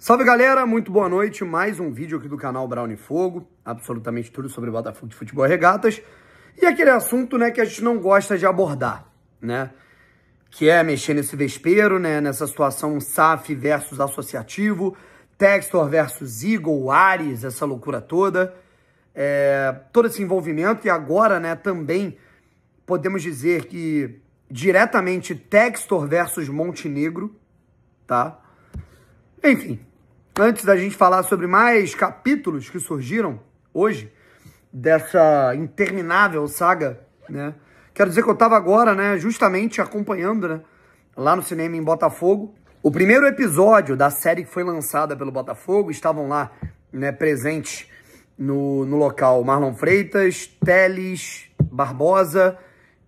Salve galera, muito boa noite, mais um vídeo aqui do canal Brown e Fogo, absolutamente tudo sobre Botafogo de Futebol e Regatas, e aquele assunto, né, que a gente não gosta de abordar, né, que é mexer nesse vespeiro, né, nessa situação SAF versus associativo, Textor versus Eagle, Ares, essa loucura toda, todo esse envolvimento, e agora, né, também podemos dizer que diretamente Textor versus Montenegro, tá? Enfim, antes da gente falar sobre mais capítulos que surgiram hoje, dessa interminável saga, né? Quero dizer que eu tava agora, né, justamente acompanhando, né, lá no cinema em Botafogo, o primeiro episódio da série que foi lançada pelo Botafogo. Estavam lá, né, presentes no local Marlon Freitas, Teles, Barbosa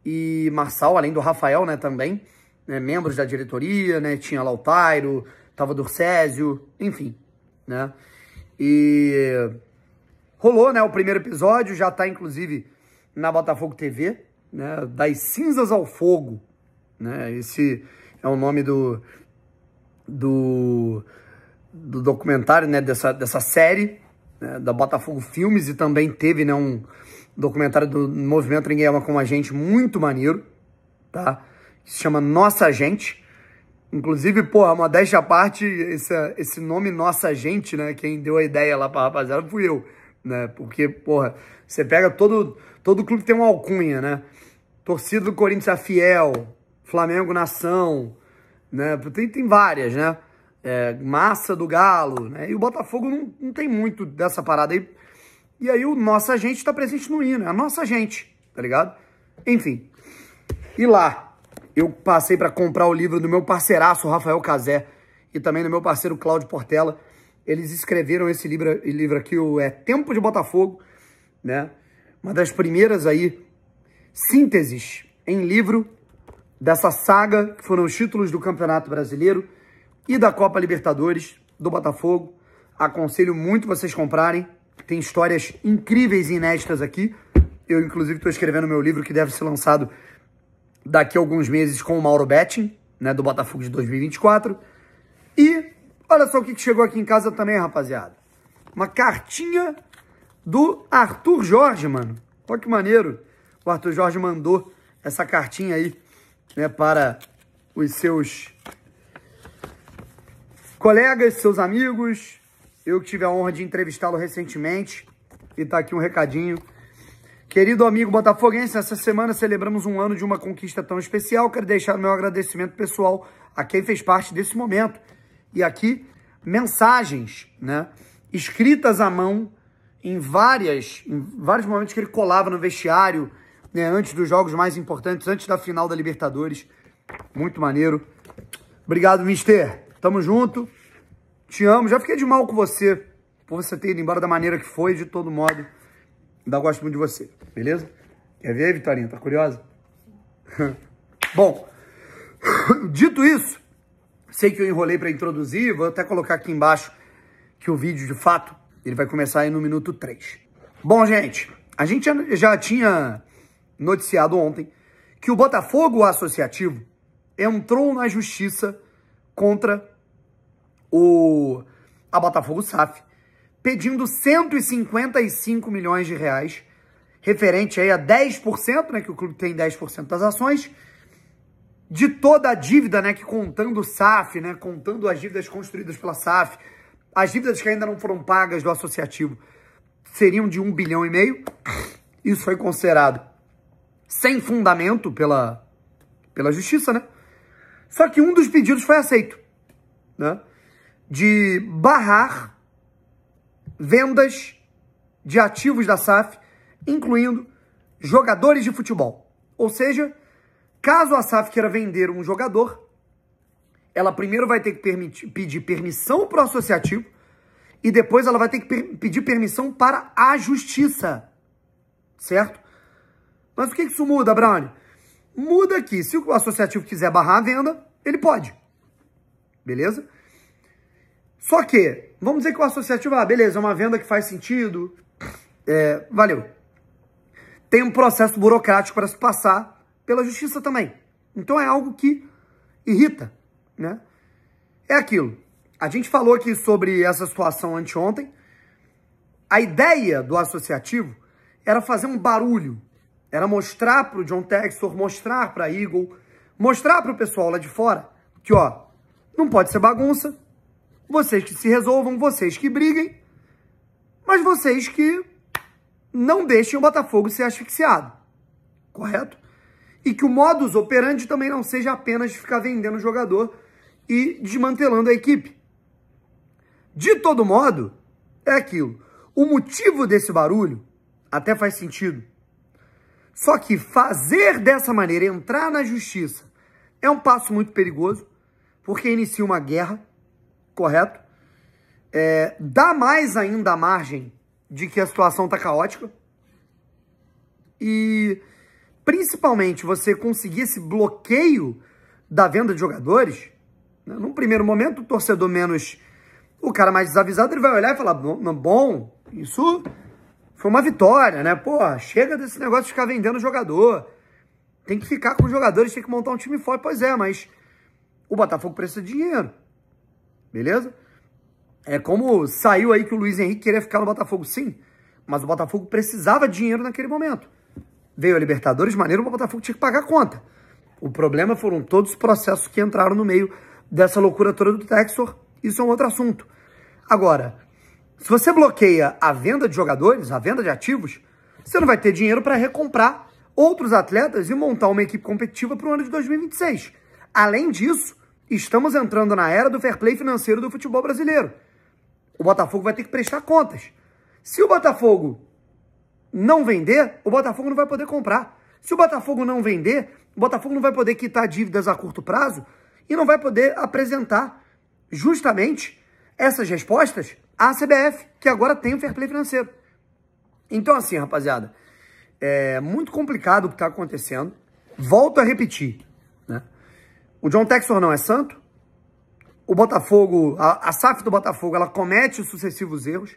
e Marçal, além do Rafael, né, também, né, membros da diretoria, né, tinha lá o Tairo, tava Dorcésio, enfim, né, e rolou, né, o primeiro episódio, já tá, inclusive, na Botafogo TV, né, Das Cinzas ao Fogo, né, esse é o nome do documentário, né, dessa série, né, da Botafogo Filmes, e também teve, né, um documentário do Movimento Ninguém Ama Como a Gente, muito maneiro, tá, que se chama Nossa Gente. Inclusive, porra, modéstia à parte, esse nome Nossa Gente, né, quem deu a ideia lá pra rapaziada fui eu, né, porque, porra, você pega todo clube tem uma alcunha, né, torcida do Corinthians é Fiel, Flamengo Nação, né, tem várias, né, Massa do Galo, né, e o Botafogo não tem muito dessa parada aí, e aí o Nossa Gente tá presente no hino, é a Nossa Gente, tá ligado? Enfim, e lá eu passei para comprar o livro do meu parceiraço, Rafael Cazé, e também do meu parceiro Cláudio Portela. Eles escreveram esse livro aqui, o Tempo de Botafogo, né? Uma das primeiras aí sínteses em livro dessa saga, que foram os títulos do Campeonato Brasileiro e da Copa Libertadores do Botafogo. Aconselho muito vocês comprarem. Tem histórias incríveis e inéditas aqui. Eu, inclusive, estou escrevendo meu livro, que deve ser lançado daqui a alguns meses, com o Mauro Betting, né, do Botafogo de 2024. E olha só o que chegou aqui em casa também, rapaziada. Uma cartinha do Arthur Jorge, mano. Olha que maneiro. O Arthur Jorge mandou essa cartinha aí, né, para os seus colegas, seus amigos. Eu que tive a honra de entrevistá-lo recentemente. E tá aqui um recadinho. Querido amigo botafoguense, essa semana celebramos um ano de uma conquista tão especial. Quero deixar o meu agradecimento pessoal a quem fez parte desse momento. E aqui, mensagens, né, escritas à mão em vários momentos que ele colava no vestiário, né, antes dos jogos mais importantes, antes da final da Libertadores. Muito maneiro. Obrigado, mister. Tamo junto. Te amo. Já fiquei de mal com você, por você ter ido embora da maneira que foi, de todo modo. Ainda gosto muito de você, beleza? Quer ver, Vitorinha? Tá curiosa? Bom, dito isso, sei que eu enrolei para introduzir, vou até colocar aqui embaixo que o vídeo, de fato, ele vai começar aí no minuto 3. Bom, gente, a gente já tinha noticiado ontem que o Botafogo Associativo entrou na justiça contra a Botafogo SAF, pedindo 155 milhões de reais, referente aí a 10%, né, que o clube tem 10% das ações, de toda a dívida, né, que contando o SAF, né, contando as dívidas construídas pela SAF, as dívidas que ainda não foram pagas do associativo, seriam de 1,5 bilhão. Isso foi considerado sem fundamento pela justiça, né? Só que um dos pedidos foi aceito, né, de barrar vendas de ativos da SAF, incluindo jogadores de futebol. Ou seja, caso a SAF queira vender um jogador, ela primeiro vai ter que pedir permissão para o associativo e depois ela vai ter que pedir permissão para a justiça, certo? Mas o que isso muda, Brownie? Muda que se o associativo quiser barrar a venda, ele pode, beleza? Só que, vamos dizer que o associativo, beleza, é uma venda que faz sentido, valeu. Tem um processo burocrático para se passar pela justiça também. Então é algo que irrita, né? É aquilo. A gente falou aqui sobre essa situação anteontem. A ideia do associativo era fazer um barulho, era mostrar para o John Textor, mostrar para a Eagle, mostrar para o pessoal lá de fora que, ó, não pode ser bagunça, vocês que se resolvam, vocês que briguem, mas vocês que não deixem o Botafogo ser asfixiado, correto? E que o modus operandi também não seja apenas de ficar vendendo o jogador e desmantelando a equipe. De todo modo, é aquilo. O motivo desse barulho até faz sentido. Só que fazer dessa maneira, entrar na justiça, é um passo muito perigoso, porque inicia uma guerra, correto? Dá mais ainda a margem de que a situação está caótica. E, principalmente, você conseguir esse bloqueio da venda de jogadores, né? Num primeiro momento, o torcedor menos... O cara mais desavisado, ele vai olhar e falar, bom, isso foi uma vitória, né? Pô, chega desse negócio de ficar vendendo jogador. Tem que ficar com os jogadores, tem que montar um time forte. Pois é, mas o Botafogo precisa de dinheiro. Beleza? É como saiu aí que o Luiz Henrique queria ficar no Botafogo, sim. Mas o Botafogo precisava de dinheiro naquele momento. Veio a Libertadores, maneiro, o Botafogo tinha que pagar a conta. O problema foram todos os processos que entraram no meio dessa loucura toda do Textor. Isso é um outro assunto. Agora, se você bloqueia a venda de jogadores, a venda de ativos, você não vai ter dinheiro para recomprar outros atletas e montar uma equipe competitiva para o ano de 2026. Além disso, estamos entrando na era do fair play financeiro do futebol brasileiro. O Botafogo vai ter que prestar contas. Se o Botafogo não vender, o Botafogo não vai poder comprar. Se o Botafogo não vender, o Botafogo não vai poder quitar dívidas a curto prazo e não vai poder apresentar justamente essas respostas à CBF, que agora tem o fair play financeiro. Então, assim, rapaziada, é muito complicado o que está acontecendo. Volto a repetir, né? O John Textor não é santo. O Botafogo, a SAF do Botafogo, ela comete sucessivos erros.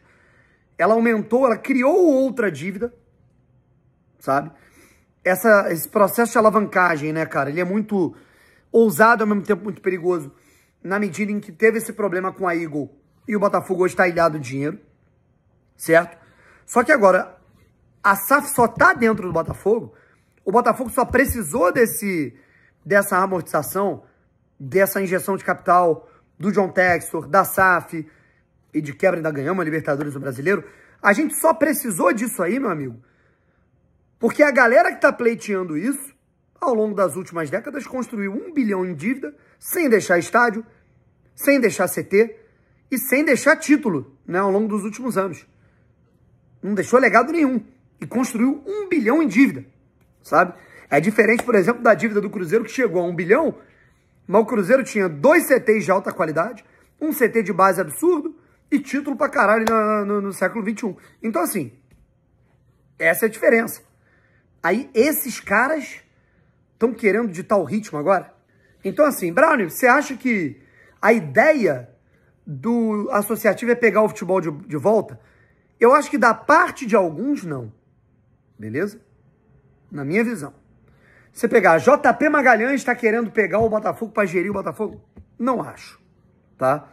Ela aumentou, ela criou outra dívida, sabe? Esse processo de alavancagem, né, cara, ele é muito ousado, ao mesmo tempo muito perigoso, na medida em que teve esse problema com a Eagle e o Botafogo hoje está ilhado de dinheiro, certo? Só que agora, a SAF só está dentro do Botafogo, o Botafogo só precisou dessa amortização, dessa injeção de capital do John Textor, da SAF e de quebra ainda ganhamos a Libertadores do Brasileiro. A gente só precisou disso aí, meu amigo, porque a galera que está pleiteando isso, ao longo das últimas décadas, construiu 1 bilhão em dívida, sem deixar estádio, sem deixar CT e sem deixar título, né, ao longo dos últimos anos. Não deixou legado nenhum. E construiu 1 bilhão em dívida, sabe? É diferente, por exemplo, da dívida do Cruzeiro, que chegou a 1 bilhão, mas o Cruzeiro tinha 2 CTs de alta qualidade, um CT de base absurdo e título pra caralho no século XXI. Então, assim, essa é a diferença. Aí, esses caras estão querendo ditar o ritmo agora. Então, assim, Brownie, você acha que a ideia do associativo é pegar o futebol de volta? Eu acho que da parte de alguns, não. Beleza? Na minha visão. Você pegar JP Magalhães está querendo pegar o Botafogo para gerir o Botafogo? Não acho. Tá?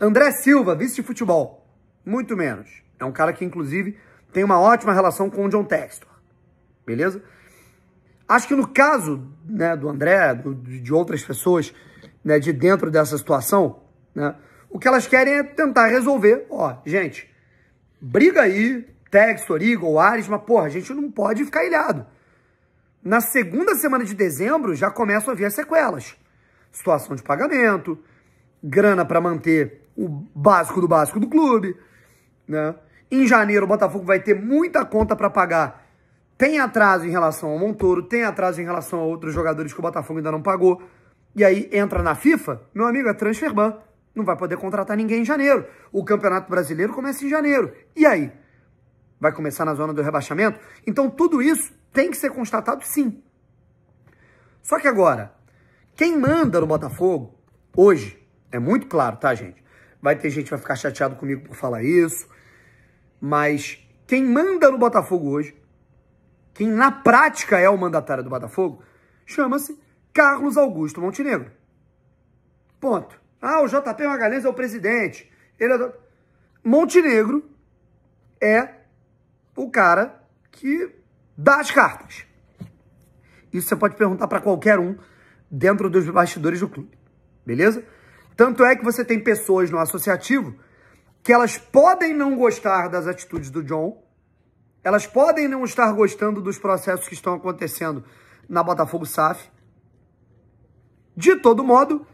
André Silva, vice de futebol. Muito menos. É um cara que, inclusive, tem uma ótima relação com o John Textor. Beleza? Acho que no caso, né, do André, de outras pessoas, né, de dentro dessa situação, né, o que elas querem é tentar resolver. Ó, gente, briga aí, Textor, Eagle, Ares, mas, porra, a gente não pode ficar ilhado. Na segunda semana de dezembro, já começam a vir as sequelas. Situação de pagamento, grana para manter o básico do clube, né? Em janeiro, o Botafogo vai ter muita conta para pagar. Tem atraso em relação ao Montoro, tem atraso em relação a outros jogadores que o Botafogo ainda não pagou. E aí entra na FIFA, meu amigo, é transferban. Não vai poder contratar ninguém em janeiro. O Campeonato Brasileiro começa em janeiro. E aí? Vai começar na zona do rebaixamento? Então tudo isso tem que ser constatado, sim. Só que agora, quem manda no Botafogo hoje, é muito claro, tá, gente? Vai ter gente que vai ficar chateado comigo por falar isso, mas quem manda no Botafogo hoje, quem na prática é o mandatário do Botafogo, chama-se Carlos Augusto Montenegro. Ponto. Ah, o JP Magalhães é o presidente. Ele é Montenegro é o cara que dá as cartas. Isso você pode perguntar para qualquer um dentro dos bastidores do clube, beleza? Tanto é que você tem pessoas no associativo que elas podem não gostar das atitudes do John, elas podem não estar gostando dos processos que estão acontecendo na Botafogo SAF. De todo modo,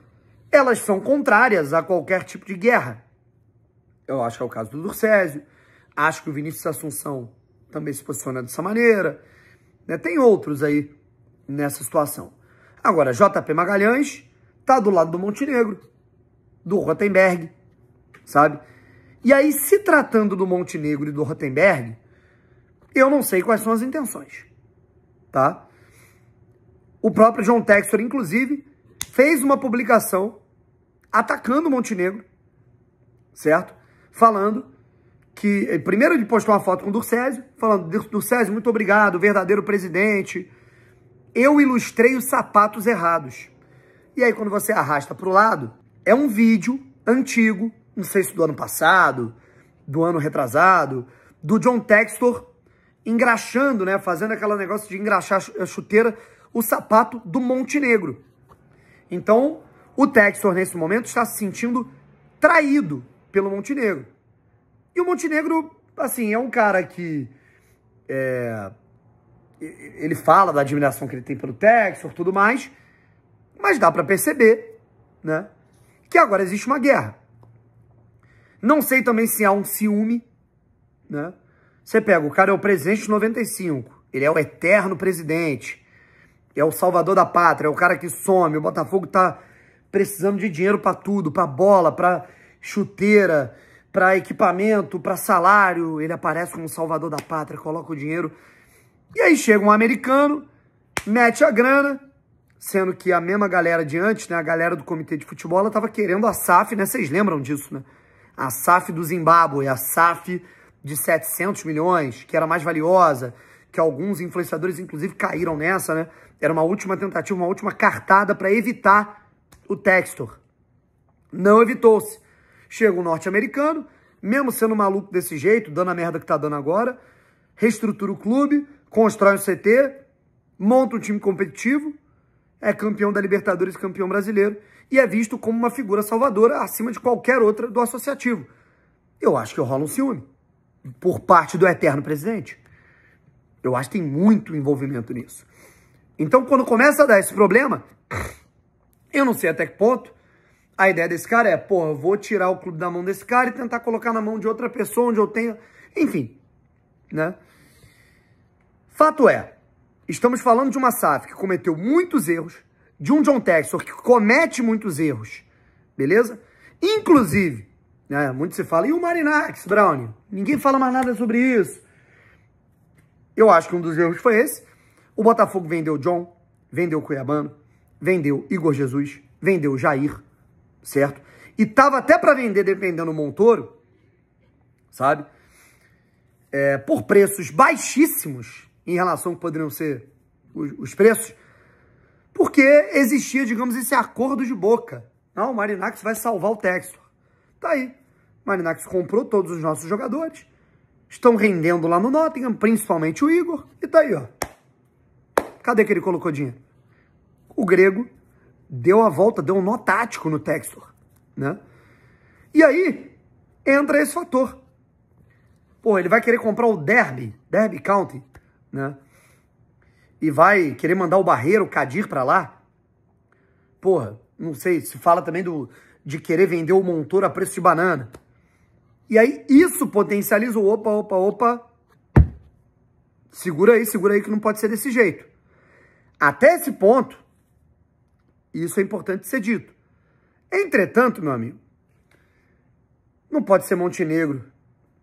elas são contrárias a qualquer tipo de guerra. Eu acho que é o caso do Durcésio, acho que o Vinícius Assunção também se posiciona dessa maneira, né? Tem outros aí nessa situação. Agora, JP Magalhães tá do lado do Montenegro, do Rothenberg, sabe? E aí, se tratando do Montenegro e do Rothenberg, eu não sei quais são as intenções, tá? O próprio John Textor, inclusive, fez uma publicação atacando o Montenegro, certo? Falando que... Primeiro ele postou uma foto com o Durcésio, falando: Durcésio, muito obrigado, verdadeiro presidente. Eu ilustrei os sapatos errados. E aí, quando você arrasta para o lado, é um vídeo antigo, não sei se do ano passado, do ano retrasado, do John Textor engraxando, né? Fazendo aquele negócio de engraxar a chuteira, o sapato do Montenegro. Então, o Textor, nesse momento, está se sentindo traído pelo Montenegro. E o Montenegro, assim, é um cara que... ele fala da admiração que ele tem pelo Textor e tudo mais, mas dá para perceber, né, que agora existe uma guerra. Não sei também se há um ciúme, né? Você pega, o cara é o presidente de 95, ele é o eterno presidente, é o salvador da pátria, é o cara que some, o Botafogo tá precisando de dinheiro para tudo, para bola, para chuteira, para equipamento, para salário, ele aparece como salvador da pátria, coloca o dinheiro. E aí chega um americano, mete a grana, sendo que a mesma galera de antes, né, a galera do comitê de futebol, ela tava querendo a SAF, né, vocês lembram disso, né? A SAF do Zimbábue, a SAF de 700 milhões, que era mais valiosa, que alguns influenciadores, inclusive, caíram nessa, né? Era uma última tentativa, uma última cartada para evitar o Textor. Não evitou-se. Chega um norte-americano, mesmo sendo maluco desse jeito, dando a merda que tá dando agora, reestrutura o clube, constrói um CT, monta um time competitivo, é campeão da Libertadores e campeão brasileiro, e é visto como uma figura salvadora acima de qualquer outra do associativo. Eu acho que rola um ciúme por parte do eterno presidente. Eu acho que tem muito envolvimento nisso. Então, quando começa a dar esse problema, eu não sei até que ponto a ideia desse cara é, porra, eu vou tirar o clube da mão desse cara e tentar colocar na mão de outra pessoa onde eu tenha... Enfim, né? Fato é, estamos falando de uma SAF que cometeu muitos erros, de um John Textor que comete muitos erros, beleza? Inclusive, né, muito se fala, e o Marinax, Brownie? Ninguém fala mais nada sobre isso. Eu acho que um dos erros foi esse. O Botafogo vendeu John, vendeu o Cuiabano, vendeu Igor Jesus, vendeu Jair, certo? E tava até para vender, dependendo do Montoro, sabe? Por preços baixíssimos em relação ao que poderiam ser os preços, porque existia, digamos, esse acordo de boca. Não, o Marinax vai salvar o Textor. Tá aí. O Marinax comprou todos os nossos jogadores, estão rendendo lá no Nottingham, principalmente o Igor, e tá aí, ó. Cadê que ele colocou dinheiro? O grego deu a volta, deu um nó tático no Textor, né? E aí entra esse fator. Pô, ele vai querer comprar o Derby County, né? E vai querer mandar o Barreiro, o Kadir pra lá. Porra, não sei, se fala também de querer vender o Montoro a preço de banana. E aí isso potencializa o opa. Segura aí que não pode ser desse jeito. Até esse ponto, isso é importante ser dito. Entretanto, meu amigo, não pode ser Montenegro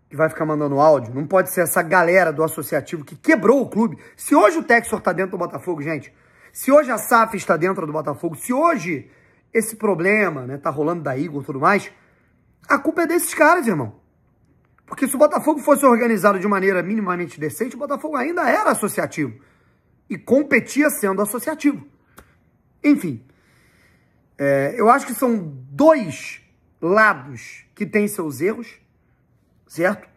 que vai ficar mandando áudio, não pode ser essa galera do associativo que quebrou o clube. Se hoje o Textor tá dentro do Botafogo, gente, se hoje a SAF está dentro do Botafogo, se hoje esse problema, né, tá rolando da Igor e tudo mais, a culpa é desses caras, irmão. Porque se o Botafogo fosse organizado de maneira minimamente decente, o Botafogo ainda era associativo e competia sendo associativo. Enfim, Eu acho que são dois lados que têm seus erros, certo?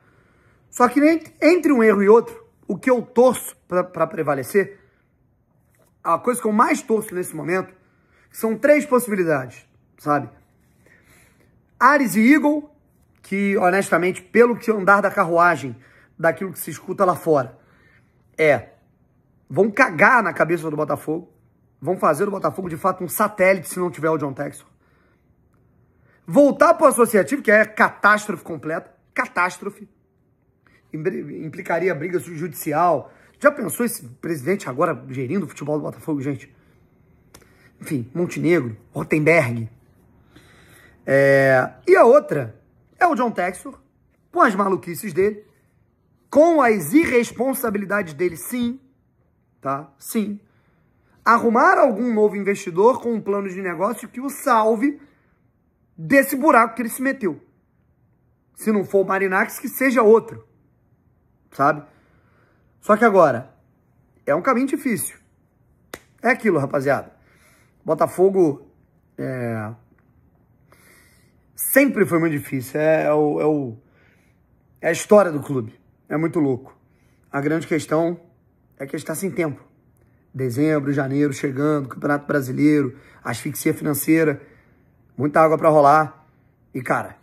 Só que entre um erro e outro, o que eu torço para prevalecer, a coisa que eu mais torço nesse momento, são 3 possibilidades, sabe? Ares e Eagle, que honestamente, pelo que andar da carruagem, daquilo que se escuta lá fora, vão cagar na cabeça do Botafogo, vão fazer do Botafogo de fato um satélite se não tiver o John Textor. Voltar para o associativo, que é catástrofe completa, catástrofe, implicaria briga judicial. Já pensou esse presidente agora gerindo o futebol do Botafogo, gente? Enfim, Montenegro, Rottenberg. E a outra é o John Textor, com as maluquices dele, com as irresponsabilidades dele, sim, tá? Sim. Arrumar algum novo investidor com um plano de negócio que o salve desse buraco que ele se meteu. Se não for o Marinakis, que seja outro, sabe? Só que agora, é um caminho difícil. É aquilo, rapaziada. Botafogo sempre foi muito difícil. É a história do clube. É muito louco. A grande questão é que está sem tempo. Dezembro, janeiro, chegando, Campeonato Brasileiro, asfixia financeira, muita água para rolar. E, cara,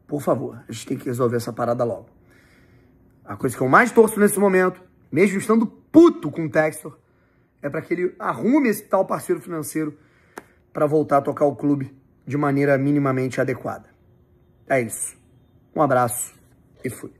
por favor, a gente tem que resolver essa parada logo. A coisa que eu mais torço nesse momento, mesmo estando puto com o Textor, é para que ele arrume esse tal parceiro financeiro para voltar a tocar o clube de maneira minimamente adequada. É isso. Um abraço e fui.